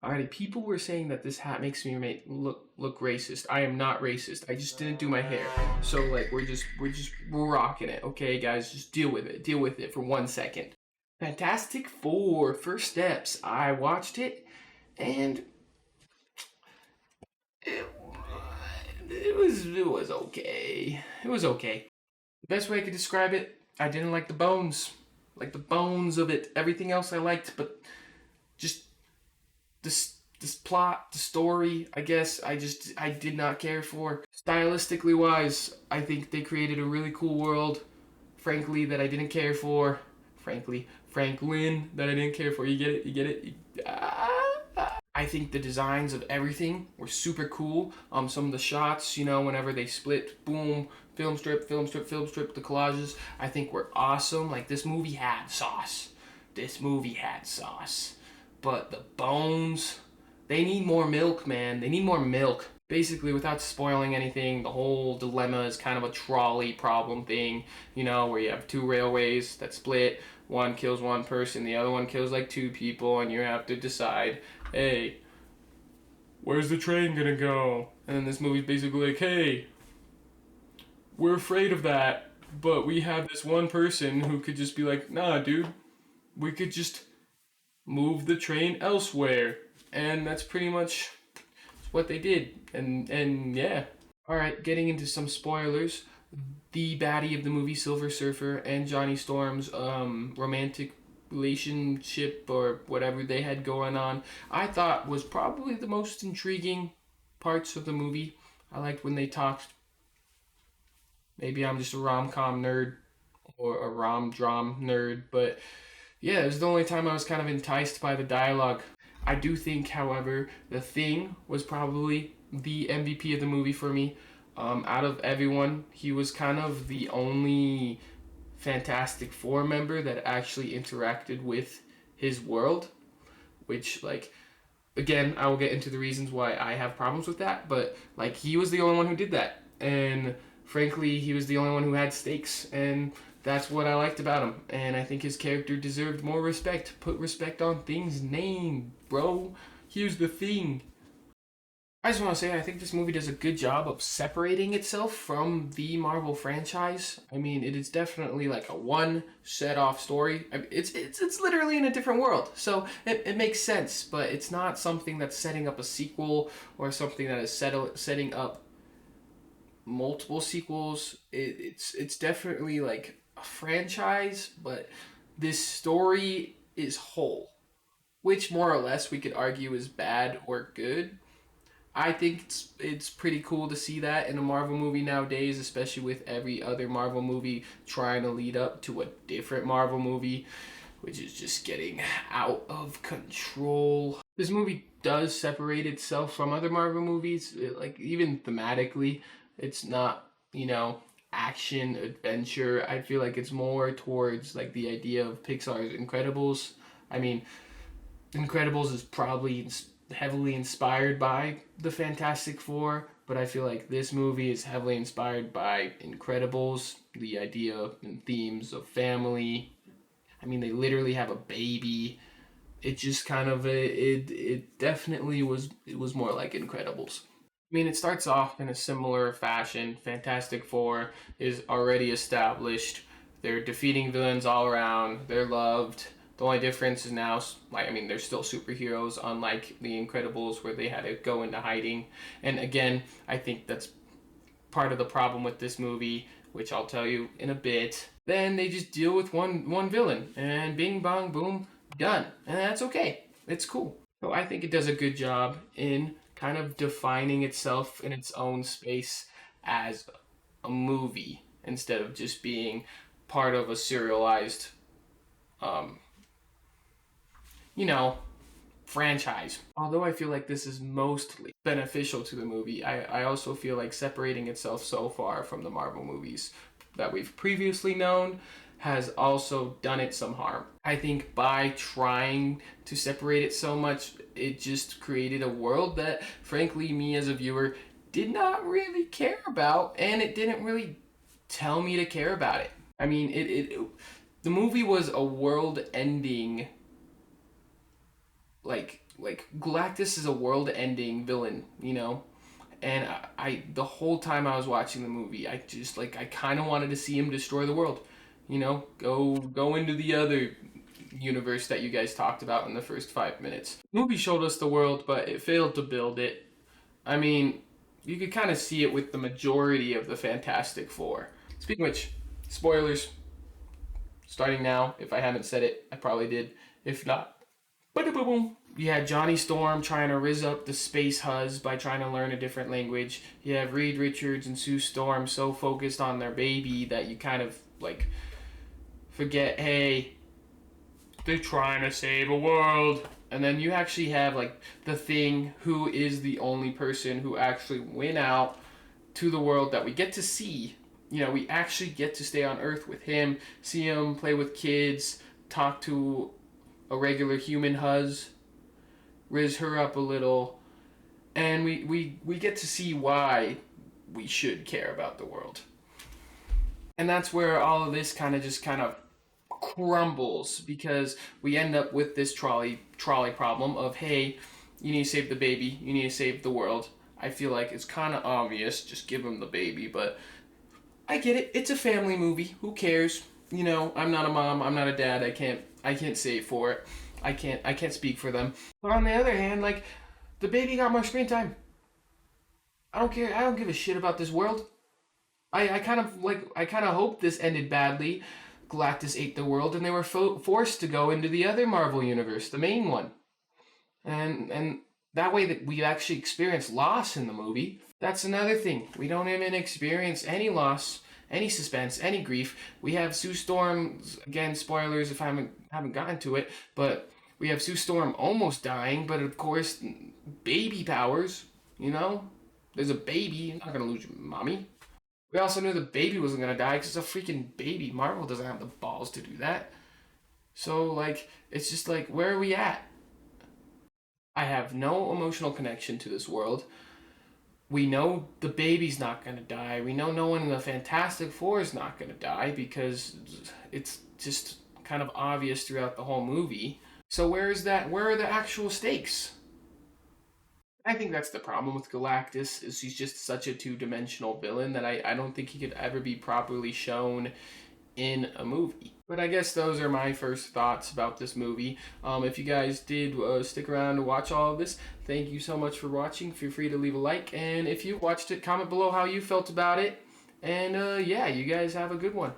Alrighty, people were saying that this hat makes me look racist. I am not racist. I just didn't do my hair. So like we're rocking it. Okay, guys, just deal with it. Deal with it for 1 second. Fantastic Four, First Steps. I watched it and it, it was okay. It was okay. The best way I could describe it, I didn't like the bones. Like the bones of it. Everything else I liked, but just this plot, the story, I guess I did not care for. Stylistically wise, I think they created a really cool world, frankly, that I didn't care for. Frankly, Franklin, that I didn't care for. You get it? You get it? I think the designs of everything were super cool. Some of the shots, whenever they split, boom, film strip, film strip, film strip, the collages, I think were awesome. Like, this movie had sauce. This movie had sauce. But the bones, they need more milk, man. They need more milk. Basically, without spoiling anything, the whole dilemma is kind of a trolley problem thing, where you have two railways that split. One kills one person, the other one kills like two people, and you have to decide, hey, where's the train gonna go? And then this movie's basically like, hey, we're afraid of that, but we have this one person who could just be like, nah, dude, we could just move the train elsewhere. And that's pretty much what they did. And yeah. Alright, getting into some spoilers. The baddie of the movie, Silver Surfer, and Johnny Storm's romantic relationship or whatever they had going on, I thought was probably the most intriguing parts of the movie. I liked when they talked. Maybe I'm just a rom-com nerd or a rom-dram nerd, but yeah, it was the only time I was kind of enticed by the dialogue. I do think, however, The Thing was probably the MVP of the movie for me. Out of everyone, he was kind of the only Fantastic Four member that actually interacted with his world, which, like, again, I will get into the reasons why I have problems with that, but, like, he was the only one who did that. And frankly, he was the only one who had stakes, and that's what I liked about him. And I think his character deserved more respect. Put respect on Thing's name, bro. Here's the Thing. I just want to say, I think this movie does a good job of separating itself from the Marvel franchise. I mean, it is definitely like a one set off story. I mean, it's literally in a different world, so it makes sense. But it's not something that's setting up a sequel or something that is setting up multiple sequels. It's definitely like a franchise, but this story is whole, which more or less we could argue is bad or good. I think it's pretty cool to see that in a Marvel movie nowadays, especially with every other Marvel movie trying to lead up to a different Marvel movie, which is just getting out of control. This movie does separate itself from other Marvel movies, like even thematically. It's not, action adventure. I feel like it's more towards like the idea of Pixar's Incredibles. I mean, Incredibles is probably heavily inspired by the Fantastic Four, but I feel like this movie is heavily inspired by Incredibles, the idea and themes of family. I mean, they literally have a baby. It just kind of it definitely was more like Incredibles. I mean, it starts off in a similar fashion. Fantastic Four is already established. They're defeating villains all around. They're loved. The only difference is now, they're still superheroes, unlike the Incredibles where they had to go into hiding. And again, I think that's part of the problem with this movie, which I'll tell you in a bit. Then they just deal with one villain, and bing, bong, boom, done. And that's okay. It's cool. So I think it does a good job in kind of defining itself in its own space as a movie instead of just being part of a serialized franchise. Although I feel like this is mostly beneficial to the movie, I also feel like separating itself so far from the Marvel movies that we've previously known has also done it some harm. I think by trying to separate it so much, it just created a world that, frankly, me as a viewer did not really care about, and it didn't really tell me to care about it. I mean, the movie was a world-ending like like Galactus is a world-ending villain, you know. And the whole time I was watching the movie, I just like I kind of wanted to see him destroy the world, you know, go into the other universe that you guys talked about in the first 5 minutes. The movie showed us the world, but it failed to build it. I mean, you could kind of see it with the majority of the Fantastic Four. Speaking of which, spoilers starting now. If I haven't said it, I probably did. If not, ba-da-boom. You had Johnny Storm trying to riz up the space huzz by trying to learn a different language. You have Reed Richards and Sue Storm so focused on their baby that you kind of like forget, hey, they're trying to save a world. And then you actually have like the Thing, who is the only person who actually went out to the world that we get to see. You know, we actually get to stay on Earth with him, see him play with kids, talk to a regular human huzz, riz her up a little, and we get to see why we should care about the world. And that's where all of this kind of crumbles, because we end up with this trolley problem of, hey, you need to save the baby, you need to save the world. I feel like it's kind of obvious, just give him the baby, but I get it. It's a family movie. Who cares? You know, I'm not a mom, I'm not a dad. I can't say for it. I can't speak for them. But on the other hand, like, the baby got more screen time. I don't care. I don't give a shit about this world. I kind of hope this ended badly. Galactus ate the world, and they were forced to go into the other Marvel universe, the main one, and that way that we actually experience loss in the movie. That's another thing. We don't even experience any loss, any suspense, any grief. We have Sue Storm, again, spoilers if I haven't gotten to it, but we have Sue Storm almost dying, but of course, baby powers, you know? There's a baby, you're not gonna lose your mommy. We also knew the baby wasn't gonna die because it's a freaking baby. Marvel doesn't have the balls to do that. So, like, it's just like, where are we at? I have no emotional connection to this world. We know the baby's not gonna die. We know no one in the Fantastic Four is not gonna die because it's just kind of obvious throughout the whole movie. So where is that? Where are the actual stakes? I think that's the problem with Galactus, is he's just such a two-dimensional villain that I don't think he could ever be properly shown in a movie. But I guess those are my first thoughts about this movie. If you guys did stick around to watch all of this, thank you so much for watching. Feel free to leave a like, and if you watched it, comment below how you felt about it. And yeah, you guys have a good one.